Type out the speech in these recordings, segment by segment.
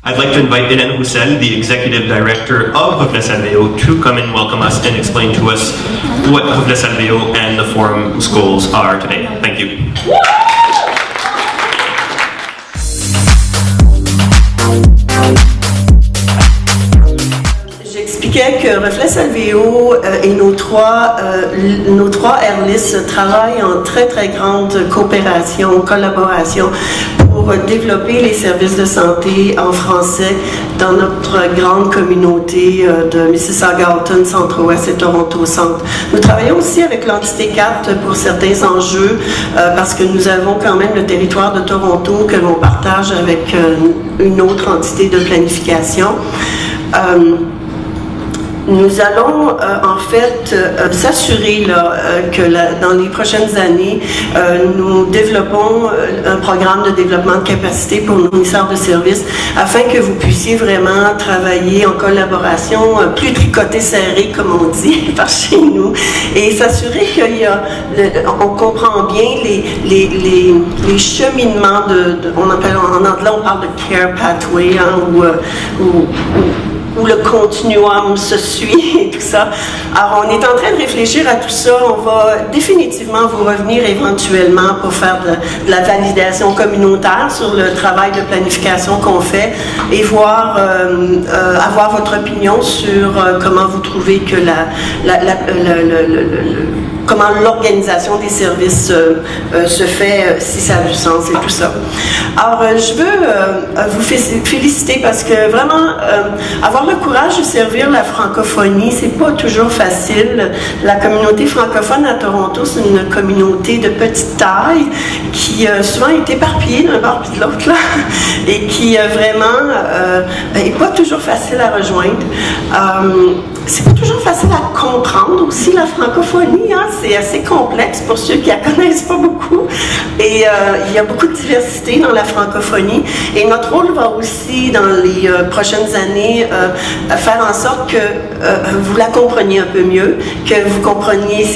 I'd like to invite Hélène Roussel, the Executive Director of Reflets Alvéo, to come and welcome us and explain to us what Reflets Alvéo and the Forum's goals are today. Thank you. J'expliquais que Reflets Alvéo et nos trois Airlist travaillent en très très grande coopération, collaboration pour développer les services de santé en français dans notre grande communauté de Mississauga-Alton, Centre-Ouest et Toronto-Centre. Nous travaillons aussi avec l'entité 4 pour certains enjeux parce que nous avons quand même le territoire de Toronto que l'on partage avec une autre entité de planification. Nous allons en fait s'assurer que dans les prochaines années, nous développons un programme de développement de capacité pour nos fournisseurs de services afin que vous puissiez vraiment travailler en collaboration, plus tricoté serré comme on dit par chez nous, et s'assurer qu'on comprend bien les cheminements on appelle en anglais on parle de care pathway, où le continuum se suit et tout ça. Alors, on est en train de réfléchir à tout ça. On va définitivement vous revenir éventuellement pour faire de la validation communautaire sur le travail de planification qu'on fait et voir, avoir votre opinion sur comment vous trouvez que comment l'organisation des services se fait, si ça a du sens et tout ça. Alors, je veux vous féliciter parce que vraiment, avoir le courage de servir la francophonie, c'est pas toujours facile. La communauté francophone à Toronto, c'est une communauté de petite taille qui souvent est éparpillée d'un bord puis de l'autre, là, et qui vraiment est pas toujours facile à rejoindre. C'est pas toujours facile à comprendre aussi la francophonie, hein? C'est assez complexe pour ceux qui la connaissent pas beaucoup. Et il y a beaucoup de diversité dans la francophonie. Et notre rôle va aussi, dans les prochaines années, faire en sorte que vous la compreniez un peu mieux, que vous compreniez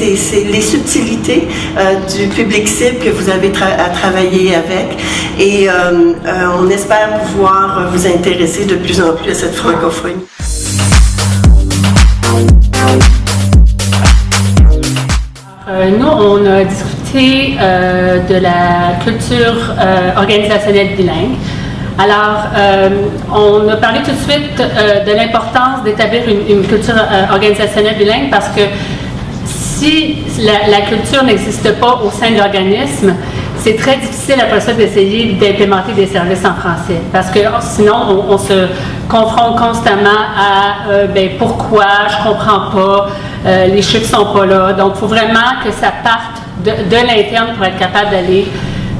les subtilités du public cible que vous avez à travailler avec. Et on espère pouvoir vous intéresser de plus en plus à cette francophonie. Nous, on a discuté de la culture organisationnelle bilingue. Alors, on a parlé tout de suite de l'importance d'établir une culture organisationnelle bilingue parce que si la culture n'existe pas au sein de l'organisme, c'est très difficile après ça d'essayer d'implémenter des services en français parce que sinon on se confronte constamment à pourquoi je comprends pas, les chiffres sont pas là. Donc il faut vraiment que ça parte de l'interne pour être capable d'aller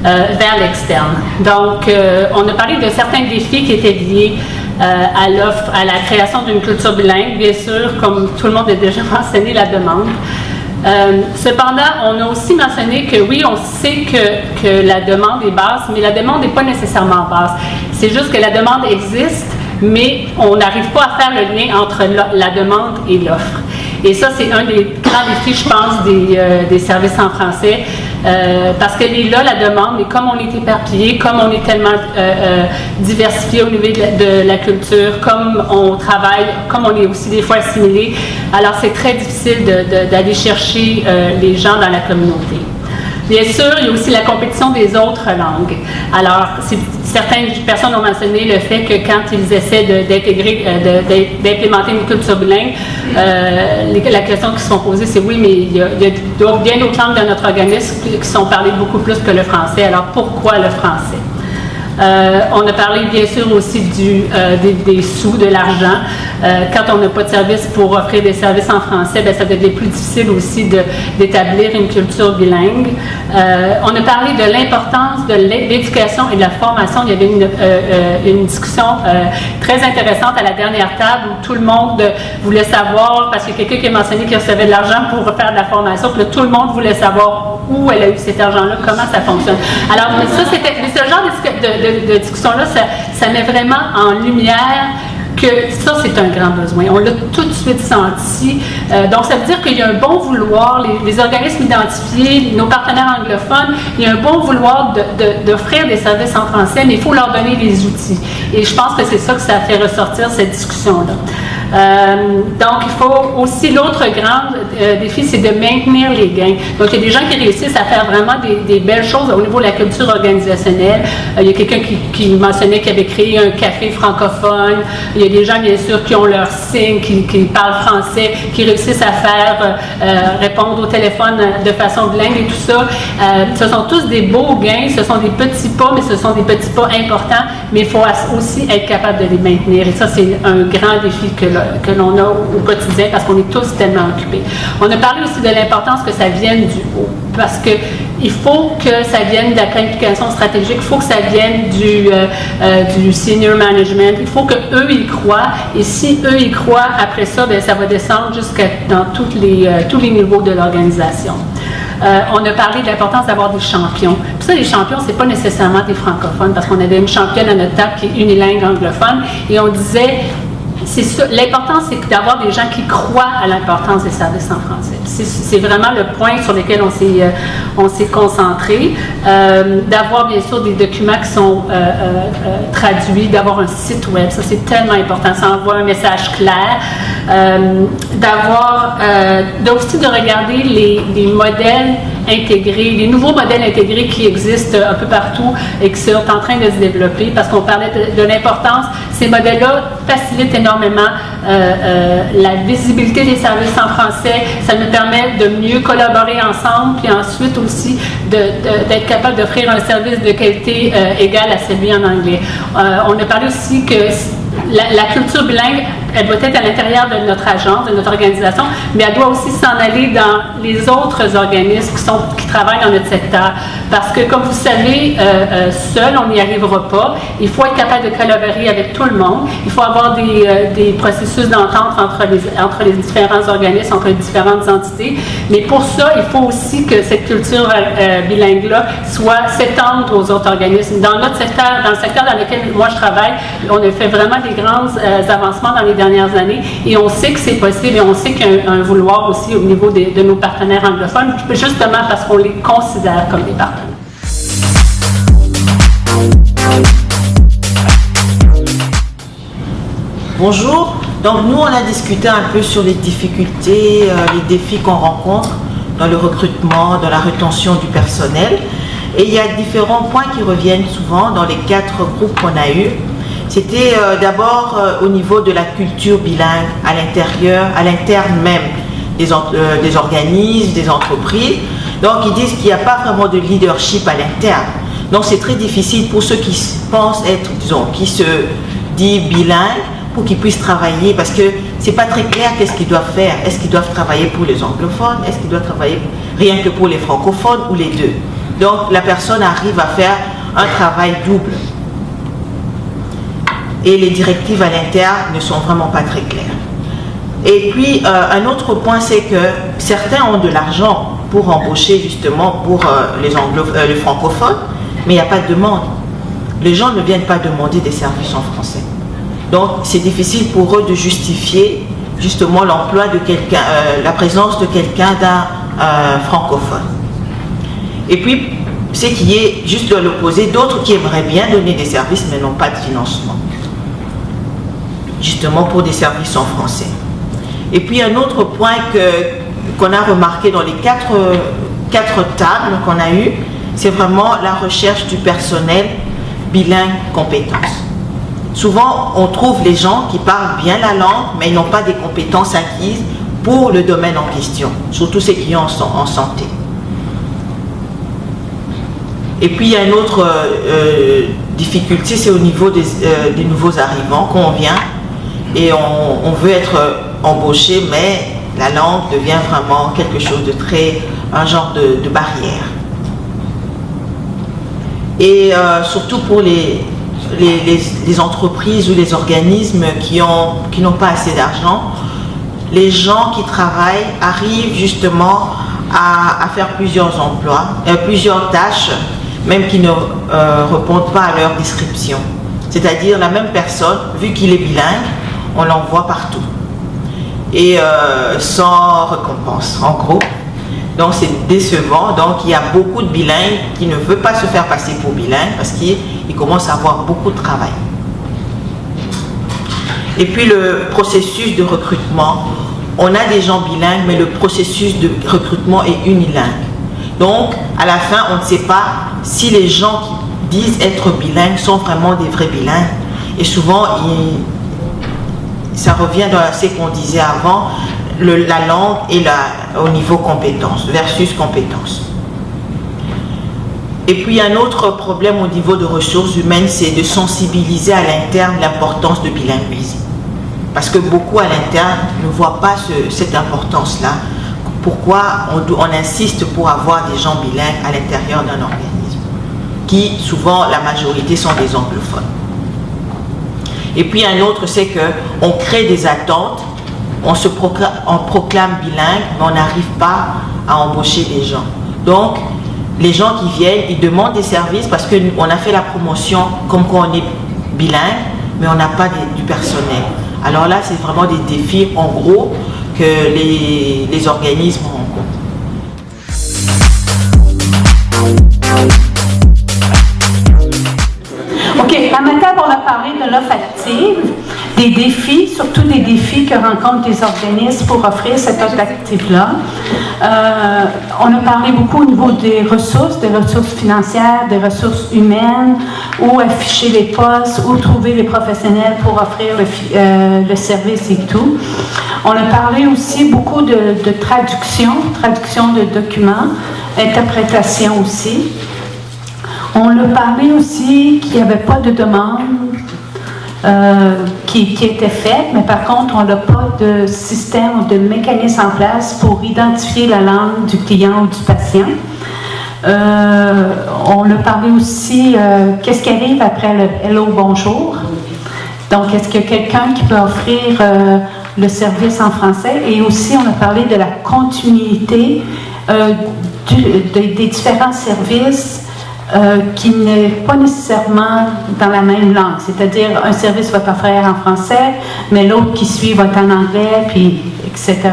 vers l'externe. Donc on a parlé de certains défis qui étaient liés à l'offre, à la création d'une culture bilingue. Bien sûr, comme tout le monde a déjà mentionné, la demande. Cependant, on a aussi mentionné que oui, on sait que la demande est basse, mais la demande n'est pas nécessairement basse. C'est juste que la demande existe, mais on n'arrive pas à faire le lien entre la demande et l'offre. Et ça, c'est un des grands défis, je pense, des services en français, parce qu'elle est là, la demande, mais comme on est éparpillé, comme on est tellement diversifié au niveau de la culture, comme on travaille, comme on est aussi des fois assimilé, alors c'est très difficile d'aller chercher les gens dans la communauté. Bien sûr, il y a aussi la compétition des autres langues. Alors, certaines personnes ont mentionné le fait que quand ils essaient d'implémenter une culture bilingue, la question qui se sont posées, c'est oui, mais il y a bien d'autres langues dans notre organisme qui sont parlées beaucoup plus que le français. Alors, pourquoi le français? On a parlé bien sûr aussi des sous, de l'argent. Quand on n'a pas de service pour offrir des services en français, bien, ça devient plus difficile aussi d'établir une culture bilingue. On a parlé de l'importance de l'éducation et de la formation. Il y avait une discussion très intéressante à la dernière table où tout le monde voulait savoir, parce qu'il y a quelqu'un qui a mentionné qu'il recevait de l'argent pour faire de la formation, puis là, tout le monde voulait savoir où elle a eu cet argent-là, comment ça fonctionne. Alors, mais ce genre de discussion-là, ça met vraiment en lumière que ça, c'est un grand besoin. On l'a tout de suite senti. Donc, ça veut dire qu'il y a un bon vouloir, les organismes identifiés, nos partenaires anglophones, il y a un bon vouloir d'offrir des services en français, mais il faut leur donner les outils. Et je pense que c'est ça que ça fait ressortir cette discussion-là. Donc, il faut aussi, l'autre grand défi, c'est de maintenir les gains. Donc, il y a des gens qui réussissent à faire vraiment des belles choses au niveau de la culture organisationnelle. Il y a quelqu'un qui mentionnait qu'il avait créé un café francophone. Il y a des gens, bien sûr, qui ont leur signe, qui parlent français, qui réussissent à faire répondre au téléphone de façon bilingue et tout ça. Ce sont tous des beaux gains, ce sont des petits pas, mais ce sont des petits pas importants, mais il faut aussi être capable de les maintenir. Et ça, c'est un grand défi que l'on a au quotidien parce qu'on est tous tellement occupés. On a parlé aussi de l'importance que ça vienne du haut, parce que il faut que ça vienne de la planification stratégique, il faut que ça vienne du senior management, il faut qu'eux y croient, et si eux y croient, après ça, bien, ça va descendre jusqu'à dans tous les niveaux de l'organisation. On a parlé de l'importance d'avoir des champions. Puis ça, les champions, c'est pas nécessairement des francophones, parce qu'on avait une championne à notre table qui est unilingue anglophone, et on disait, l'important, c'est d'avoir des gens qui croient à l'importance des services en français. C'est vraiment le point sur lequel on s'est concentré. D'avoir, bien sûr, des documents qui sont traduits, d'avoir un site web, ça, c'est tellement important. Ça envoie un message clair. Aussi de regarder les modèles intégrés, les nouveaux modèles intégrés qui existent un peu partout et qui sont en train de se développer, parce qu'on parlait de l'importance. Ces modèles-là facilitent énormément la visibilité des services en français. Ça nous permet de mieux collaborer ensemble, puis ensuite aussi d'être capable d'offrir un service de qualité égale à celui en anglais. On a parlé aussi que la culture bilingue, elle doit être à l'intérieur de notre agence, de notre organisation, mais elle doit aussi s'en aller dans les autres organismes qui travaillent dans notre secteur. Parce que, comme vous savez, seul, on n'y arrivera pas. Il faut être capable de collaborer avec tout le monde. Il faut avoir des processus d'entente entre les différents organismes, entre les différentes entités. Mais pour ça, il faut aussi que cette culture bilingue-là s'étende aux autres organismes. Dans notre secteur, dans le secteur dans lequel moi je travaille, on a fait vraiment des grands avancements dans les dernières années, et on sait que c'est possible, et on sait qu'il y a un vouloir aussi au niveau de nos partenaires anglophones, justement parce qu'on les considère comme des partenaires. Bonjour, donc nous on a discuté un peu sur les difficultés, les défis qu'on rencontre dans le recrutement, dans la rétention du personnel, et il y a différents points qui reviennent souvent dans les 4 groupes qu'on a eus. C'était d'abord au niveau de la culture bilingue, à l'intérieur, à l'interne même des organismes, des entreprises. Donc ils disent qu'il n'y a pas vraiment de leadership à l'interne. Donc c'est très difficile pour ceux qui pensent être, qui se disent bilingues, pour qu'ils puissent travailler, parce que c'est pas très clair qu'est-ce qu'ils doivent faire. Est-ce qu'ils doivent travailler pour les anglophones? Est-ce qu'ils doivent travailler rien que pour les francophones, ou les deux? Donc la personne arrive à faire un travail double. Et les directives à l'interne ne sont vraiment pas très claires. Et puis, un autre point, c'est que certains ont de l'argent pour embaucher justement pour les francophones, mais il n'y a pas de demande. Les gens ne viennent pas demander des services en français. Donc, c'est difficile pour eux de justifier justement l'emploi de quelqu'un, la présence de quelqu'un d'un francophone. Et puis, c'est qui est juste de l'opposé, d'autres qui aimeraient bien donner des services, mais n'ont pas de financement, justement pour des services en français. Et puis un autre point qu'on a remarqué dans les quatre tables qu'on a eues, c'est vraiment la recherche du personnel bilingue compétences. Souvent, on trouve les gens qui parlent bien la langue, mais ils n'ont pas des compétences acquises pour le domaine en question, surtout ceux qui sont en santé. Et puis il y a une autre difficulté, c'est au niveau des nouveaux arrivants qu'on vient et on veut être embauché, mais la langue devient vraiment quelque chose de un genre de barrière. Et surtout pour les entreprises ou les organismes qui n'ont pas assez d'argent, les gens qui travaillent arrivent justement à faire plusieurs emplois, plusieurs tâches, même qui ne répondent pas à leur description. C'est-à-dire la même personne, vu qu'il est bilingue, on l'envoie partout. Et sans récompense, en gros. Donc c'est décevant. Donc il y a beaucoup de bilingues qui ne veulent pas se faire passer pour bilingues parce qu'ils commencent à avoir beaucoup de travail. Et puis le processus de recrutement, on a des gens bilingues, mais le processus de recrutement est unilingue. Donc à la fin, on ne sait pas si les gens qui disent être bilingues sont vraiment des vrais bilingues. Et souvent, ça revient dans ce qu'on disait avant, la langue et au niveau compétence versus compétence. Et puis un autre problème au niveau de ressources humaines, c'est de sensibiliser à l'interne l'importance de bilinguisme. Parce que beaucoup à l'interne ne voient pas cette importance-là. Pourquoi on insiste pour avoir des gens bilingues à l'intérieur d'un organisme, qui souvent la majorité sont des anglophones. Et puis un autre, c'est qu'on crée des attentes, on proclame bilingue, mais on n'arrive pas à embaucher des gens. Donc, les gens qui viennent, ils demandent des services parce qu'on a fait la promotion comme quoi on est bilingue, mais on n'a pas du personnel. Alors là, c'est vraiment des défis, en gros, que les organismes rencontrent. OK, à ma table, on a parlé de l'offre active, des défis, surtout des défis que rencontrent les organismes pour offrir cette offre active-là. On a parlé beaucoup au niveau des ressources financières, des ressources humaines, où afficher les postes, où trouver les professionnels pour offrir le service et tout. On a parlé aussi beaucoup de traduction de documents, interprétation aussi. On a parlé aussi qu'il n'y avait pas de demande qui était faite, mais par contre, on n'a pas de système ou de mécanisme en place pour identifier la langue du client ou du patient. On a parlé aussi qu'est-ce qui arrive après le Hello, bonjour. Donc, est-ce qu'il y a quelqu'un qui peut offrir le service en français? Et aussi, on a parlé de la continuité des différents services qui n'est pas nécessairement dans la même langue. C'est-à-dire, un service va être offert en français, mais l'autre qui suit va être en anglais, puis etc.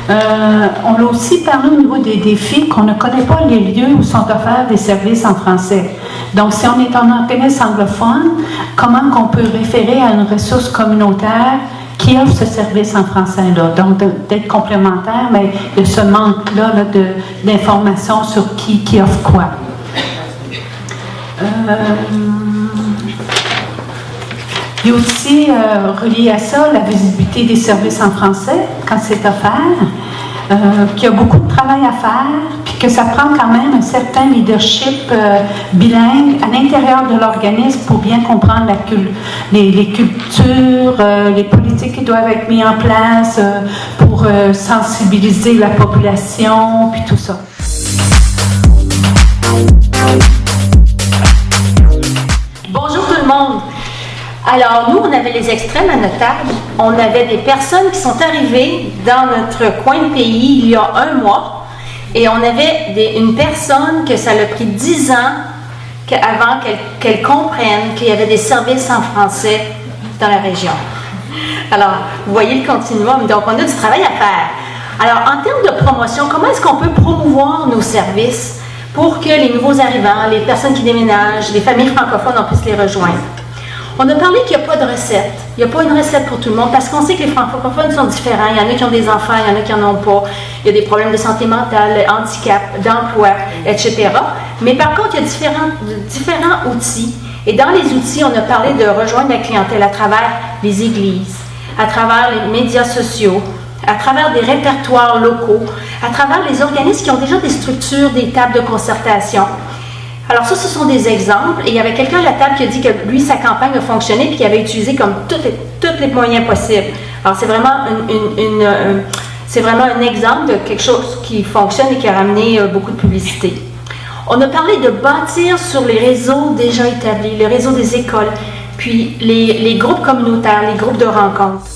On a aussi parlé au niveau des défis qu'on ne connaît pas les lieux où sont offerts des services en français. Donc, si on est un organisme anglophone, comment qu'on peut référer à une ressource communautaire qui offre ce service en français-là? Donc, d'être complémentaire, mais il y a ce manque-là d'informations sur qui offre quoi. Il y a aussi, relié à ça, la visibilité des services en français, quand c'est offert, qu'il y a beaucoup de travail à faire, puis que ça prend quand même un certain leadership bilingue à l'intérieur de l'organisme pour bien comprendre les cultures, les politiques qui doivent être mises en place pour sensibiliser la population, puis tout ça. Bonjour tout le monde. Alors, nous, on avait les extrêmes à notre table. On avait des personnes qui sont arrivées dans notre coin de pays il y a un mois. Et on avait une personne que ça a pris 10 ans avant qu'elle comprenne qu'il y avait des services en français dans la région. Alors, vous voyez le continuum. Donc, on a du travail à faire. Alors, en termes de promotion, comment est-ce qu'on peut promouvoir nos services pour que les nouveaux arrivants, les personnes qui déménagent, les familles francophones, on puisse les rejoindre? On a parlé qu'il n'y a pas de recette. Il n'y a pas une recette pour tout le monde parce qu'on sait que les francophones sont différents. Il y en a qui ont des enfants, il y en a qui n'en ont pas. Il y a des problèmes de santé mentale, handicap, d'emploi, etc. Mais par contre, il y a différents outils. Et dans les outils, on a parlé de rejoindre la clientèle à travers les églises, à travers les médias sociaux, à travers des répertoires locaux, à travers les organismes qui ont déjà des structures, des tables de concertation. Alors ça, ce sont des exemples. Et il y avait quelqu'un à la table qui a dit que lui, sa campagne a fonctionné et qu'il avait utilisé comme tous les moyens possibles. Alors c'est vraiment c'est vraiment un exemple de quelque chose qui fonctionne et qui a ramené beaucoup de publicité. On a parlé de bâtir sur les réseaux déjà établis, le réseau des écoles, puis les groupes communautaires, les groupes de rencontres.